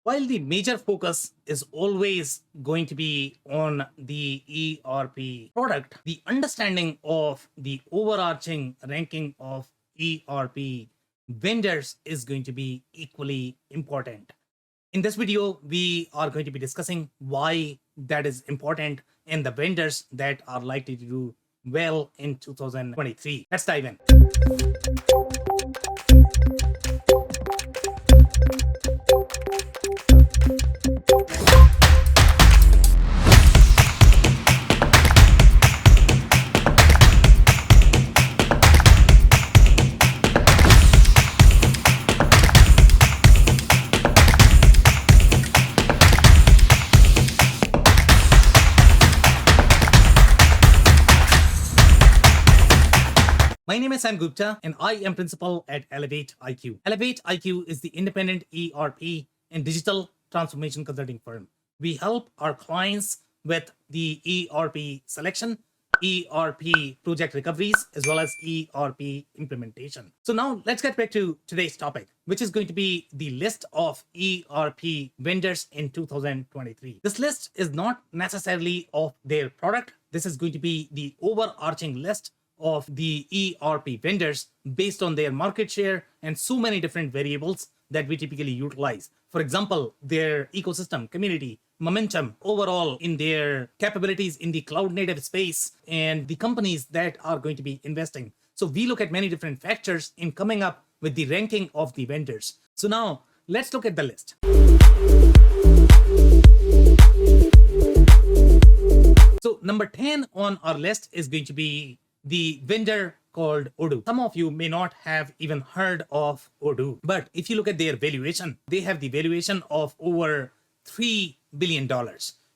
While the major focus is always going to be on the ERP product, the understanding of the overarching ranking of ERP vendors is going to be equally important. In this video, we are going to be discussing why that is important and the vendors that are likely to do well in 2023. Let's dive in. My name is Sam Gupta, and I am principal at Elevate IQ. Elevate IQ is the independent ERP and digital transformation consulting firm. We help our clients with the ERP selection, ERP project recoveries, as well as ERP implementation. So now let's get back to today's topic, which is going to be the list of ERP vendors in 2023. This list is not necessarily of their product. This is going to be the overarching list of the ERP vendors based on their market share and so many different variables that we typically utilize. For example, their ecosystem, community, momentum, overall in their capabilities in the cloud native space, and the companies that are going to be investing. So we look at many different factors in coming up with the ranking of the vendors. So now let's look at the list. So number 10 on our list is going to be the vendor called Odoo. Some of you may not have even heard of Odoo, but if you look at their valuation, they have the valuation of over $3 billion.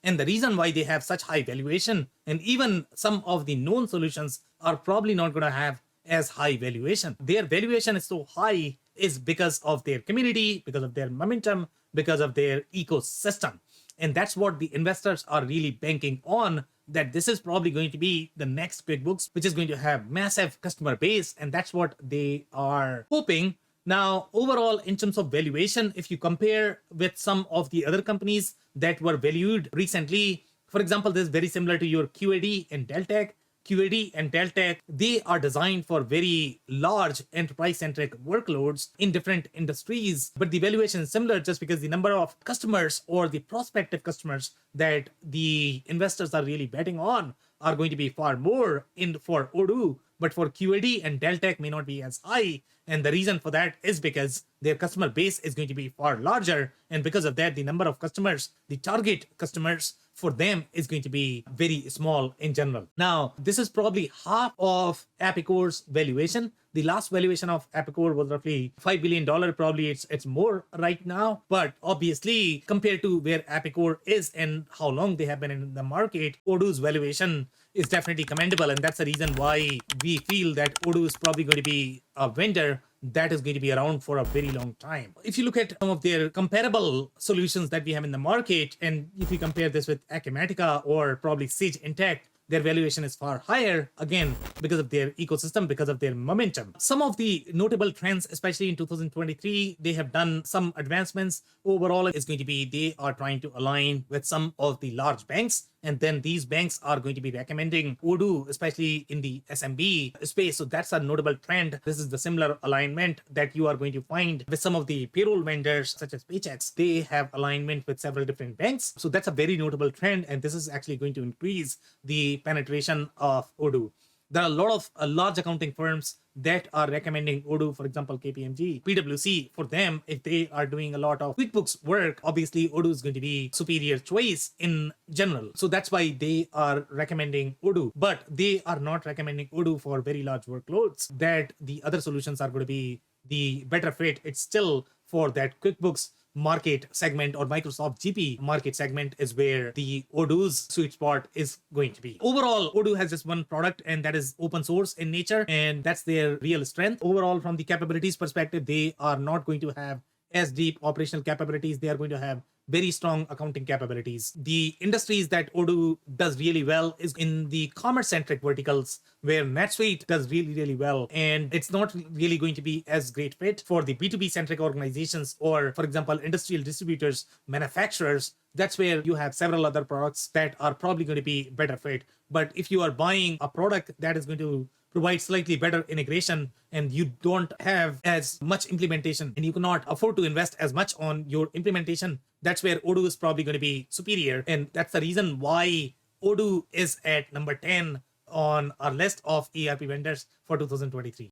And the reason why they have such high valuation, and even some of the known solutions are probably not going to have as high valuation. Their valuation is so high is because of their community, because of their momentum, because of their ecosystem. And that's what the investors are really banking on, that this is probably going to be the next QuickBooks, which is going to have massive customer base. And that's what they are hoping. Now, overall, in terms of valuation, if you compare with some of the other companies that were valued recently, for example, this is very similar to your QAD and Deltek. QAD and Deltek, they are designed for very large enterprise-centric workloads in different industries, but the valuation is similar just because the number of customers or the prospective customers that the investors are really betting on are going to be far more for Odoo, but for QAD and Deltek may not be as high. And the reason for that is because their customer base is going to be far larger. And because of that, the number of customers, the target customers for them is going to be very small in general. Now, this is probably half of Apicore's valuation. The last valuation of Apicore was roughly $5 billion. Probably it's more right now. But obviously, compared to where Apicore is and how long they have been in the market, Odoo's valuation is definitely commendable. And that's the reason why we feel that Odoo is probably going to be a vendor that is going to be around for a very long time. If you look at some of their comparable solutions that we have in the market, and if you compare this with Acumatica or probably Sage Intacct, their valuation is far higher, again, because of their ecosystem, because of their momentum. Some of the notable trends, especially in 2023, they have done some advancements. Overall, is going to be they are trying to align with some of the large banks. And then these banks are going to be recommending Odoo, especially in the SMB space. So that's a notable trend. This is the similar alignment that you are going to find with some of the payroll vendors, such as Paychex. They have alignment with several different banks. So that's a very notable trend. And this is actually going to increase the penetration of Odoo. There are a lot of large accounting firms that are recommending Odoo, for example, KPMG, PwC. For them, if they are doing a lot of QuickBooks work, obviously Odoo is going to be superior choice in general. So that's why they are recommending Odoo. But they are not recommending Odoo for very large workloads that the other solutions are going to be the better fit. It's still for that QuickBooks market segment or Microsoft GP market segment is where the Odoo's sweet spot is going to be. Overall, Odoo has just one product, and that is open source in nature, and that's their real strength. Overall, from the capabilities perspective, they are not going to have as deep operational capabilities. They are going to have very strong accounting capabilities. The industries that Odoo does really well is in the commerce centric verticals, where NetSuite does really, really well. And it's not really going to be as great fit for the B2B centric organizations, or, for example, industrial distributors, manufacturers. That's where you have several other products that are probably going to be better fit. But if you are buying a product that is going to provide slightly better integration, and you don't have as much implementation and you cannot afford to invest as much on your implementation, that's where Odoo is probably going to be superior. And that's the reason why Odoo is at number 10 on our list of ERP vendors for 2023.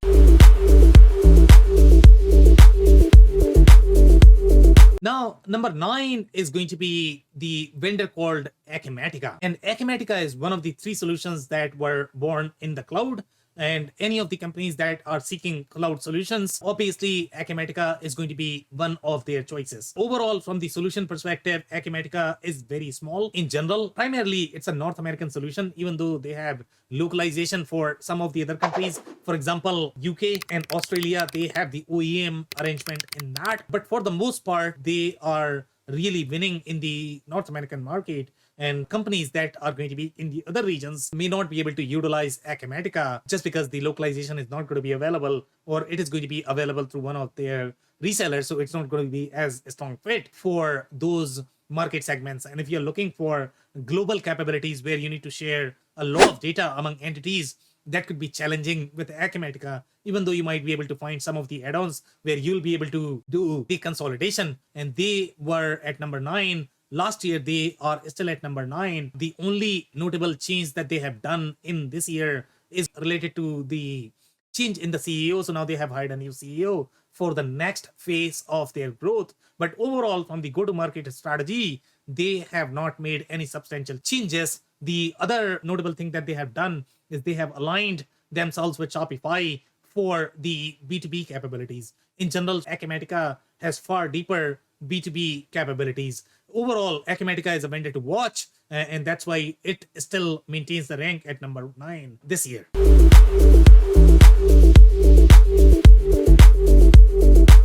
Now, number 9 is going to be the vendor called Acumatica. And Acumatica is one of the 3 solutions that were born in the cloud. And any of the companies that are seeking cloud solutions, obviously Acumatica is going to be one of their choices. Overall, from the solution perspective, Acumatica is very small in general. Primarily, it's a North American solution, even though they have localization for some of the other countries. For example, UK and Australia, they have the OEM arrangement in that. But for the most part, they are really winning in the North American market, and companies that are going to be in the other regions may not be able to utilize Acumatica just because the localization is not going to be available, or it is going to be available through one of their resellers, so it's not going to be as a strong fit for those market segments. And if you're looking for global capabilities where you need to share a lot of data among entities, that could be challenging with Acumatica, even though you might be able to find some of the add-ons where you'll be able to do the consolidation. And they were at number 9 last year. They are still at number 9. The only notable change that they have done in this year is related to the change in the CEO. So now they have hired a new CEO for the next phase of their growth. But overall, from the go-to-market strategy, they have not made any substantial changes. The other notable thing that they have done is they have aligned themselves with Shopify for the B2B capabilities. In general, Acumatica has far deeper B2B capabilities. Overall, Acumatica is a vendor to watch, and that's why it still maintains the rank at number 9 this year.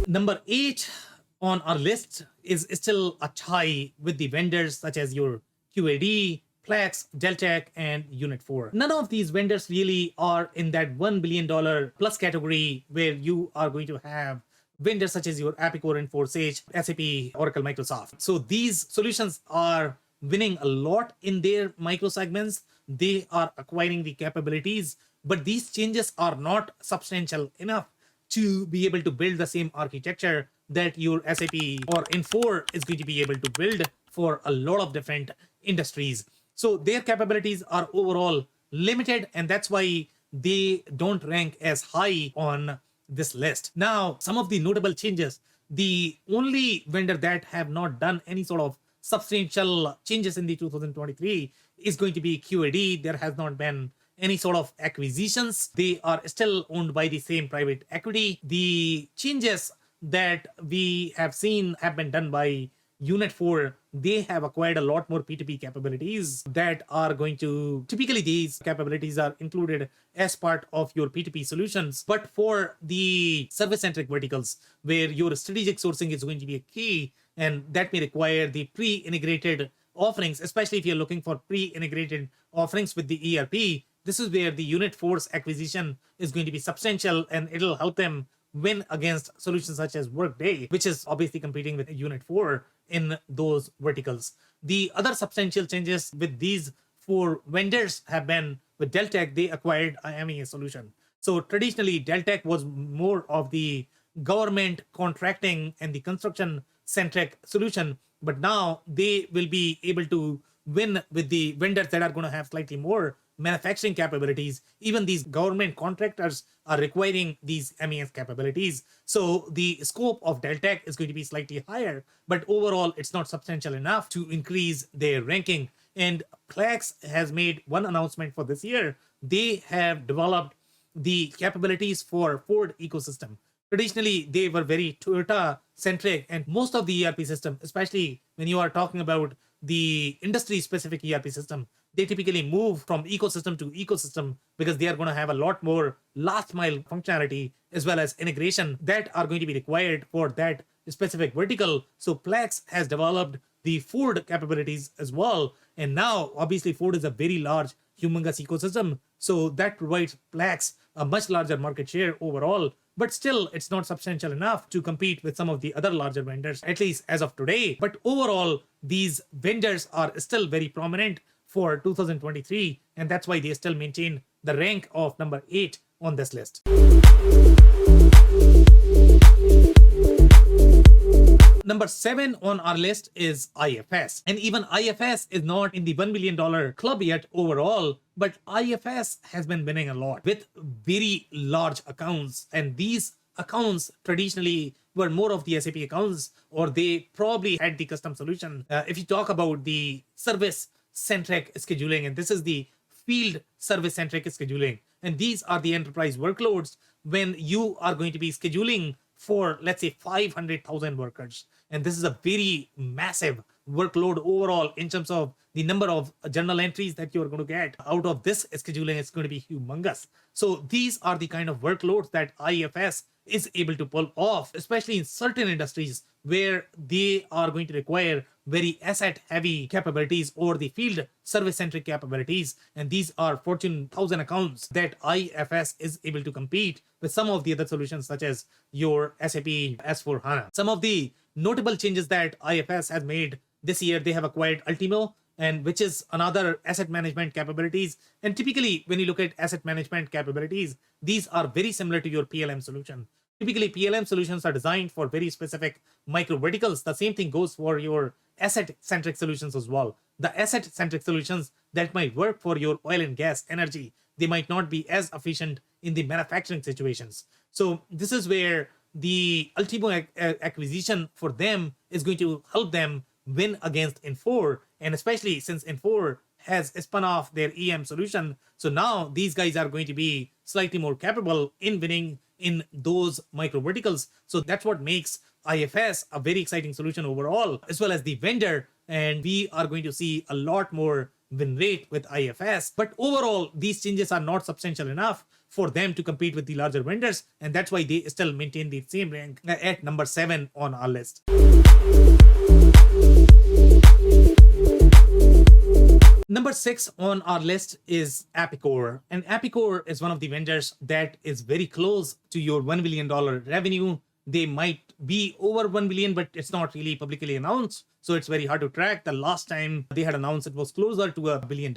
Number 8 on our list is still a tie with the vendors such as your QAD, Plex, Deltek, and Unit4. None of these vendors really are in that $1 billion plus category where you are going to have vendors such as your Epicor and Forsage, SAP, Oracle, Microsoft. So these solutions are winning a lot in their micro segments. They are acquiring the capabilities, but these changes are not substantial enough to be able to build the same architecture that your SAP or Infor is going to be able to build for a lot of different industries. So their capabilities are overall limited, and that's why they don't rank as high on this list. Now, some of the notable changes. The only vendor that have not done any sort of substantial changes in the 2023 is going to be QAD. There has not been any sort of acquisitions. They are still owned by the same private equity. The changes that we have seen have been done by Unit4. They have acquired a lot more P2P capabilities that are going to, typically these capabilities are included as part of your P2P solutions. But for the service-centric verticals, where your strategic sourcing is going to be a key, and that may require the pre-integrated offerings, especially if you're looking for pre-integrated offerings with the ERP, this is where the Unit4's acquisition is going to be substantial, and it'll help them win against solutions such as Workday, which is obviously competing with Unit4 in those verticals. The other substantial changes with these 4 vendors have been with Deltek. They acquired a MES solution. So traditionally, Deltek was more of the government contracting and the construction centric solution, but now they will be able to win with the vendors that are going to have slightly more manufacturing capabilities. Even these government contractors are requiring these MES capabilities. So the scope of Deltek is going to be slightly higher, but overall it's not substantial enough to increase their ranking. And Plex has made one announcement for this year. They have developed the capabilities for Ford ecosystem. Traditionally, they were very Toyota centric, and most of the ERP system, especially when you are talking about the industry specific ERP system, they typically move from ecosystem to ecosystem because they are going to have a lot more last mile functionality as well as integration that are going to be required for that specific vertical. So Plex has developed the Ford capabilities as well. And now, obviously, Ford is a very large, humongous ecosystem. So that provides Plex a much larger market share overall. But still, it's not substantial enough to compete with some of the other larger vendors, at least as of today. But overall, these vendors are still very prominent for 2023. And that's why they still maintain the rank of number 8 on this list. Number 7 on our list is IFS. And even IFS is not in the $1 million club yet overall, but IFS has been winning a lot with very large accounts. And these accounts traditionally were more of the SAP accounts, or they probably had the custom solution. If you talk about the service-centric scheduling, and this is the field service-centric scheduling, and these are the enterprise workloads when you are going to be scheduling for, let's say, 500,000 workers. And this is a very massive workload overall in terms of the number of journal entries that you're going to get out of this scheduling. It's going to be humongous. So these are the kind of workloads that IFS is able to pull off, especially in certain industries where they are going to require very asset heavy capabilities or the field service centric capabilities. And these are Fortune 1000 accounts that IFS is able to compete with some of the other solutions such as your SAP S4HANA. Some of the notable changes that IFS has made this year, they have acquired Ultimo, and which is another asset management capabilities. And typically when you look at asset management capabilities, these are very similar to your PLM solution. Typically, PLM solutions are designed for very specific micro verticals. The same thing goes for your asset-centric solutions as well. The asset-centric solutions that might work for your oil and gas energy, they might not be as efficient in the manufacturing situations. So this is where the Ultimo acquisition for them is going to help them win against Infor. And especially since Infor has spun off their EM solution. So now these guys are going to be slightly more capable in winning in those micro verticals. So that's what makes IFS a very exciting solution overall, as well as the vendor. And we are going to see a lot more win rate with IFS. But overall, these changes are not substantial enough for them to compete with the larger vendors. And that's why they still maintain the same rank at number 7 on our list. Number 6 on our list is Epicor. And Epicor is one of the vendors that is very close to your $1 million revenue. They might be over 1 million, but it's not really publicly announced. So it's very hard to track. The last time they had announced it was closer to $1 billion,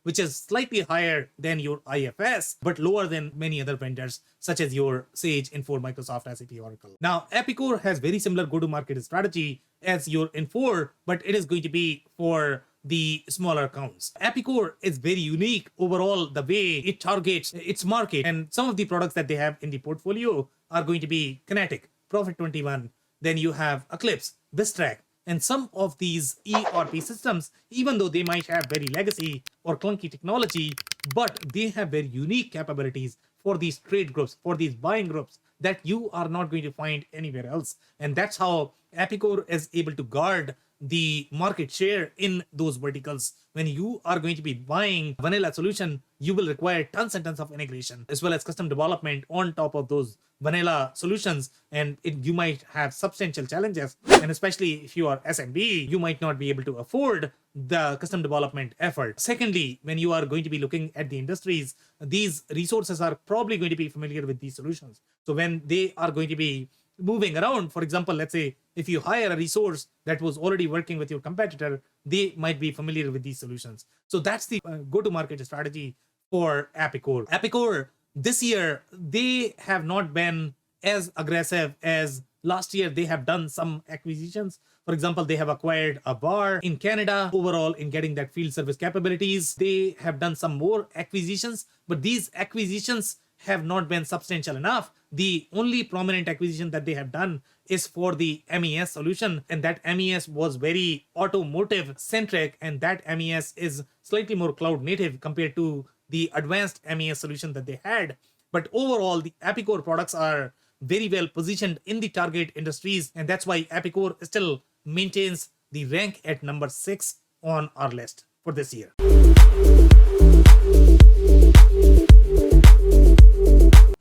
which is slightly higher than your IFS, but lower than many other vendors, such as your Sage, Infor, Microsoft, SAP, Oracle. Now, Epicor has very similar go-to-market strategy as your Infor, but it is going to be for the smaller accounts. Epicor is very unique overall, the way it targets its market. And some of the products that they have in the portfolio are going to be Kinetic, Profit 21. Then you have Eclipse, Bistrack, and some of these ERP systems, even though they might have very legacy or clunky technology, but they have very unique capabilities for these trade groups, for these buying groups that you are not going to find anywhere else. And that's how Epicor is able to guard the market share in those verticals. When you are going to be buying vanilla solution, you will require tons and tons of integration as well as custom development on top of those vanilla solutions, and you might have substantial challenges. And especially if you are SMB, you might not be able to afford the custom development effort. Secondly, when you are going to be looking at the industries, these resources are probably going to be familiar with these solutions. So when they are going to be moving around, for example, let's say if you hire a resource that was already working with your competitor, they might be familiar with these solutions. So that's the go-to-market strategy for Epicor. Epicor this year, they have not been as aggressive as last year. They have done some acquisitions. For example, they have acquired a bar in Canada overall in getting that field service capabilities. They have done some more acquisitions, but these acquisitions have not been substantial enough. The only prominent acquisition that they have done is for the MES solution, and that MES was very automotive centric, and that MES is slightly more cloud native compared to the advanced MES solution that they had. But overall, the Epicor products are very well positioned in the target industries, and that's why Epicor still maintains the rank at number 6 on our list for this year.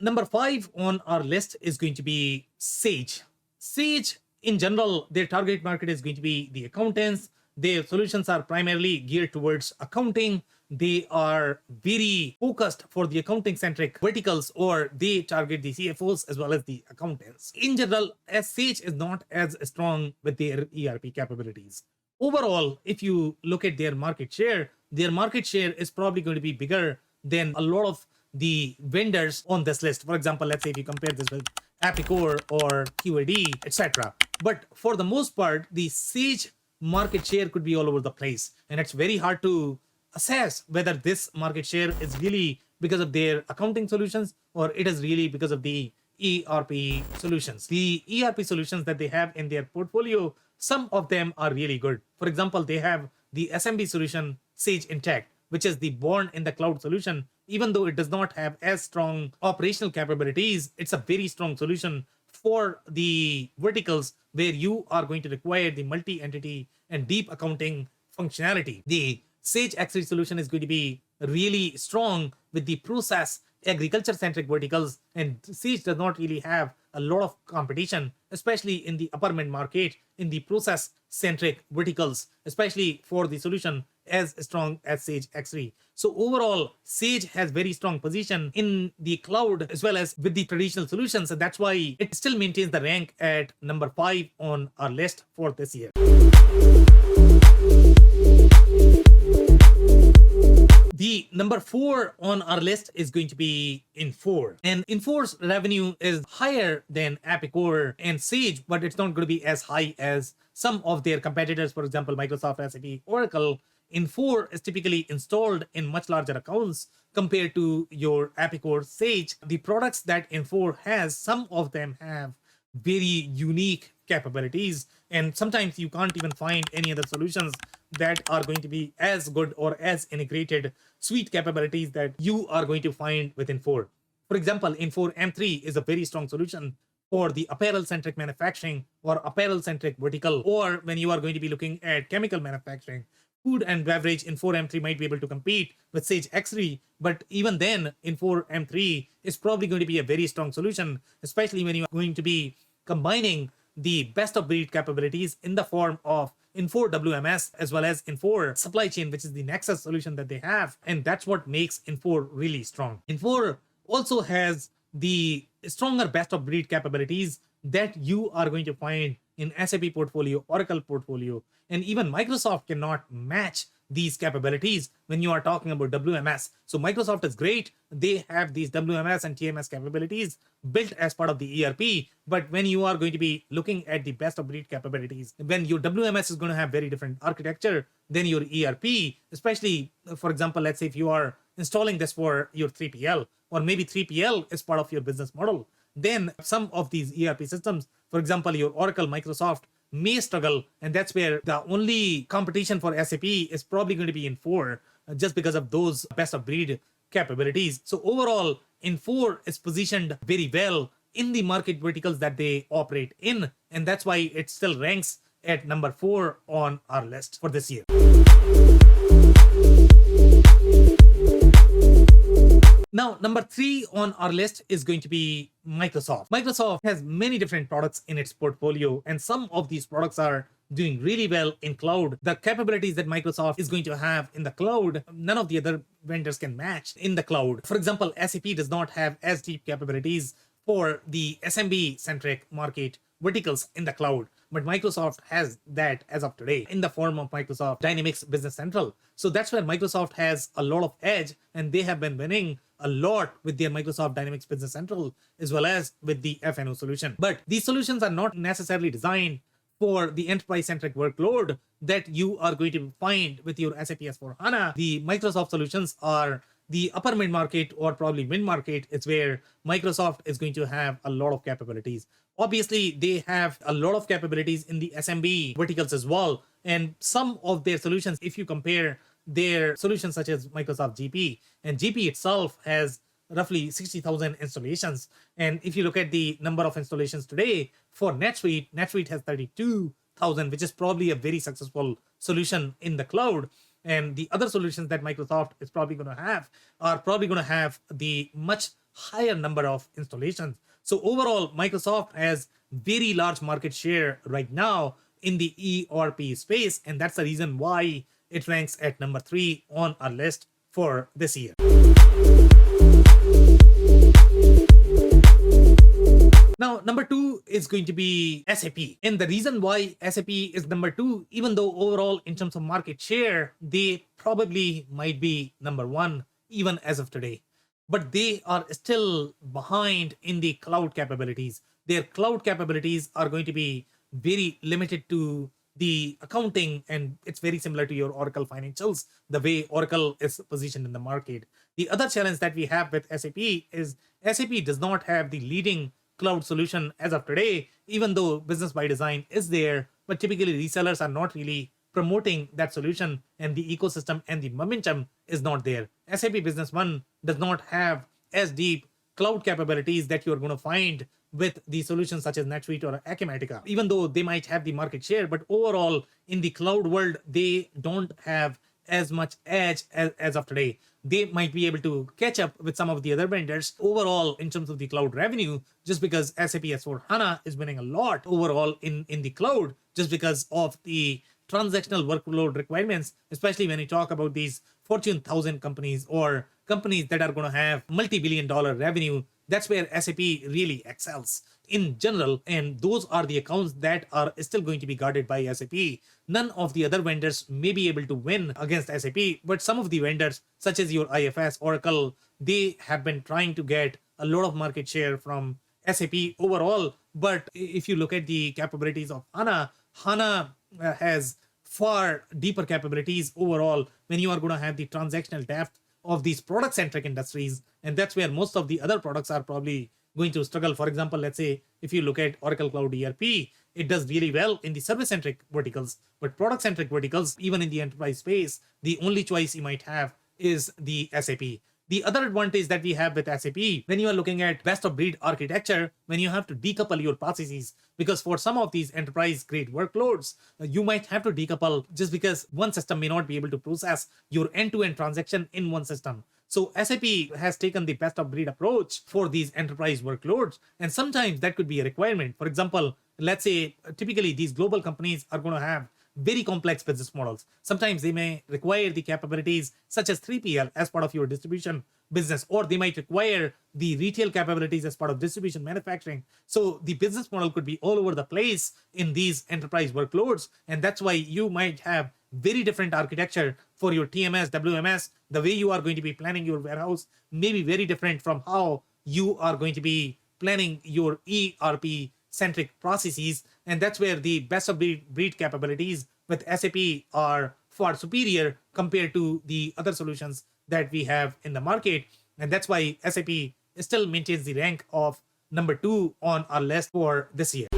Number 5 on our list is going to be Sage. Sage, in general, their target market is going to be the accountants. Their solutions are primarily geared towards accounting. They are very focused for the accounting centric verticals, or they target the CFOs as well as the accountants. In general, as Sage is not as strong with their ERP capabilities. Overall, if you look at their market share is probably going to be bigger than a lot of the vendors on this list. For example, let's say if you compare this with Apicor or QAD, etc. But for the most part, the Sage market share could be all over the place, and it's very hard to assess whether this market share is really because of their accounting solutions or it is really because of the ERP solutions. The ERP solutions that they have in their portfolio, some of them are really good. For example, they have the SMB solution Sage Intacct, which is the born in the cloud solution. Even though it does not have as strong operational capabilities, it's a very strong solution for the verticals where you are going to require the multi-entity and deep accounting functionality. The Sage X3 solution is going to be really strong with the process agriculture centric verticals, and Sage does not really have a lot of competition, especially in the upper mid market, in the process centric verticals, especially for the solution as strong as Sage X3. So overall, Sage has very strong position in the cloud as well as with the traditional solutions, and that's why it still maintains the rank at number 5 on our list for this year. The number 4 on our list is going to be Infor. And Infor's revenue is higher than Apicor and Sage, but it's not going to be as high as some of their competitors, for example, Microsoft, SAP, Oracle. Infor is typically installed in much larger accounts compared to your Apicor, Sage. The products that Infor has, some of them have very unique capabilities, and sometimes you can't even find any other solutions that are going to be as good or as integrated suite capabilities that you are going to find with Infor. For example, Infor M3 is a very strong solution for the apparel-centric manufacturing or apparel-centric vertical, or when you are going to be looking at chemical manufacturing. Food and beverage, Infor M3 might be able to compete with Sage X3, but even then, Infor M3 is probably going to be a very strong solution, especially when you are going to be combining the best of breed capabilities in the form of Infor WMS as well as Infor Supply Chain, which is the Nexus solution that they have. And that's what makes Infor really strong. Infor also has the stronger best of breed capabilities that you are going to find in SAP portfolio, Oracle portfolio, and even Microsoft cannot match these capabilities when you are talking about WMS. So Microsoft is great. They have these WMS and TMS capabilities built as part of the ERP. But when you are going to be looking at the best of breed capabilities, when your WMS is going to have very different architecture than your ERP, especially, for example, let's say if you are installing this for your 3PL, or maybe 3PL is part of your business model, then some of these ERP systems, for example, your Oracle, Microsoft, may struggle, and that's where the only competition for SAP is probably going to be Infor, just because of those best of breed capabilities. So overall, Infor is positioned very well in the market verticals that they operate in, and that's why it still ranks at number 4 on our list for this year. Now, number 3 on our list is going to be Microsoft. Microsoft has many different products in its portfolio, and some of these products are doing really well in cloud. The capabilities that Microsoft is going to have in the cloud, none of the other vendors can match in the cloud. For example, SAP does not have as deep capabilities for the SMB-centric market verticals in the cloud, but Microsoft has that as of today in the form of Microsoft Dynamics Business Central. So that's where Microsoft has a lot of edge, and they have been winning a lot with their Microsoft Dynamics Business Central as well as with the FNO solution. But these solutions are not necessarily designed for the enterprise-centric workload that you are going to find with your SAP S/4HANA. The Microsoft solutions are the upper mid-market or probably mid-market. It's where Microsoft is going to have a lot of capabilities. Obviously, they have a lot of capabilities in the SMB verticals as well. And some of their solutions, if you compare their solutions such as Microsoft GP, and GP itself has roughly 60,000 installations. And if you look at the number of installations today for NetSuite has 32,000, which is probably a very successful solution in the cloud. and the other solutions that Microsoft is probably going to have are probably going to have the much higher number of installations. So overall, Microsoft has very large market share right now in the ERP space, and that's the reason why it ranks at number 3 on our list for this year. Now, number 2 is going to be SAP. And the reason why SAP is number 2, even though overall in terms of market share, they probably might be number 1 even as of today. But they are still behind in the cloud capabilities. Their cloud capabilities are going to be very limited to the accounting, and it's very similar to your Oracle financials, the way Oracle is positioned in the market. The other challenge that we have with SAP is SAP does not have the leading cloud solution as of today, even though business by design is there, but typically resellers are not really promoting that solution, and the ecosystem and the momentum is not there. SAP Business One does not have as deep cloud capabilities that you're going to find with the solutions such as NetSuite or Acumatica, even though they might have the market share, but overall in the cloud world, they don't have as much edge as of today. They might be able to catch up with some of the other vendors overall in terms of the cloud revenue, just because SAP S4HANA is winning a lot overall in the cloud, just because of the transactional workload requirements, especially when you talk about these Fortune 1000 companies or companies that are going to have multi-billion-dollar revenue. That's where SAP really excels in general, and those are the accounts that are still going to be guarded by SAP. None of the other vendors may be able to win against SAP, but some of the vendors, such as your IFS, Oracle, they have been trying to get a lot of market share from SAP overall. But if you look at the capabilities of HANA, HANA has far deeper capabilities overall when you are going to have the transactional depth of these product-centric industries, and that's where most of the other products are probably going to struggle. For example, let's say if you look at Oracle Cloud ERP, it does really well in the service-centric verticals, but product-centric verticals, even in the enterprise space, the only choice you might have is the SAP. The other advantage that we have with SAP, when you are looking at best of breed architecture, when you have to decouple your processes, because for some of these enterprise grade workloads, you might have to decouple just because one system may not be able to process your end-to-end transaction in one system. So SAP has taken the best of breed approach for these enterprise workloads, and sometimes that could be a requirement. For example, let's say typically these global companies are going to have very complex business models. Sometimes they may require the capabilities such as 3PL as part of your distribution business, or they might require the retail capabilities as part of distribution manufacturing. So the business model could be all over the place in these enterprise workloads, and that's why you might have very different architecture for your TMS, WMS. The way you are going to be planning your warehouse may be very different from how you are going to be planning your ERP centric processes, and that's where the best of breed capabilities with SAP are far superior compared to the other solutions that we have in the market, and that's why SAP still maintains the rank of number 2 on our list for this year.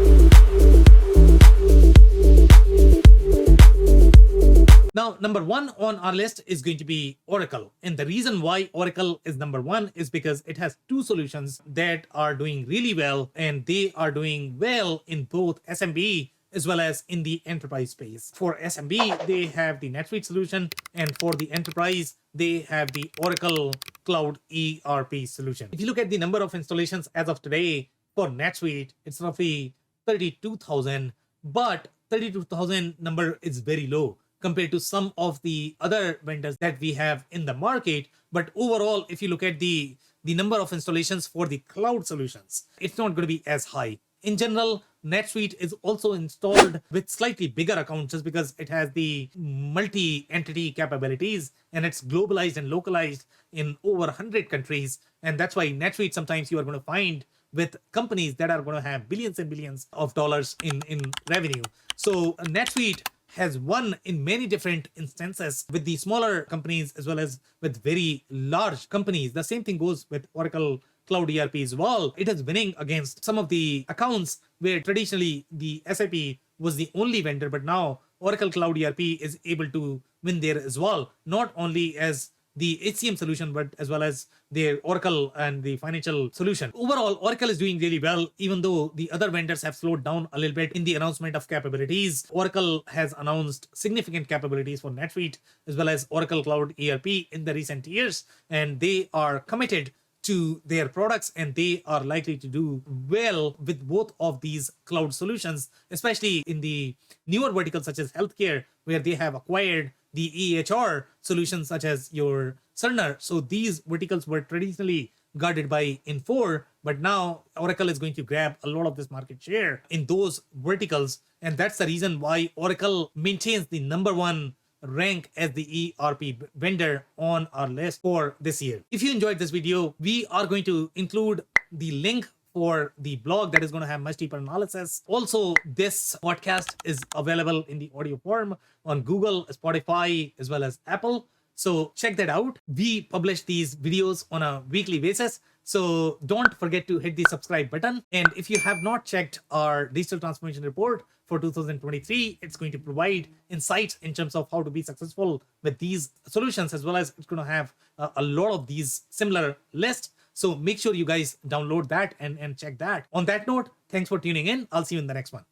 Now, number 1 on our list is going to be Oracle. And the reason why Oracle is number 1 is because it has 2 solutions that are doing really well, and they are doing well in both SMB as well as in the enterprise space. For SMB, they have the NetSuite solution, and for the enterprise, they have the Oracle Cloud ERP solution. If you look at the number of installations as of today for NetSuite, it's roughly 32,000, but 32,000 number is very low compared to some of the other vendors that we have in the market. But overall, if you look at the number of installations for the cloud solutions, it's not going to be as high. In general, NetSuite is also installed with slightly bigger accounts just because it has the multi-entity capabilities, and it's globalized and localized in over 100 countries. And that's why NetSuite sometimes you are going to find with companies that are going to have billions and billions of dollars in revenue. So NetSuite has won in many different instances with the smaller companies as well as with very large companies. The same thing goes with Oracle Cloud ERP as well. It is winning against some of the accounts where traditionally the SAP was the only vendor, but now Oracle Cloud ERP is able to win there as well, not only as the HCM solution, but as well as their Oracle and the financial solution. Overall, Oracle is doing really well, even though the other vendors have slowed down a little bit in the announcement of capabilities. Oracle has announced significant capabilities for NetSuite as well as Oracle Cloud ERP in the recent years, and they are committed to their products, and they are likely to do well with both of these cloud solutions, especially in the newer verticals such as healthcare, where they have acquired the EHR solutions such as your Cerner. So these verticals were traditionally guarded by Infor, but now Oracle is going to grab a lot of this market share in those verticals, and that's the reason why Oracle maintains the number one rank as the ERP vendor on our list for this year. If you enjoyed this video, we are going to include the link for the blog that is going to have much deeper analysis. Also, this podcast is available in the audio form on Google, Spotify, as well as Apple. So check that out. We publish these videos on a weekly basis. So don't forget to hit the subscribe button. And if you have not checked our digital transformation report for 2023, it's going to provide insights in terms of how to be successful with these solutions, as well as it's going to have a lot of these similar lists. So make sure you guys download that and check that. On that note, thanks for tuning in. I'll see you in the next one.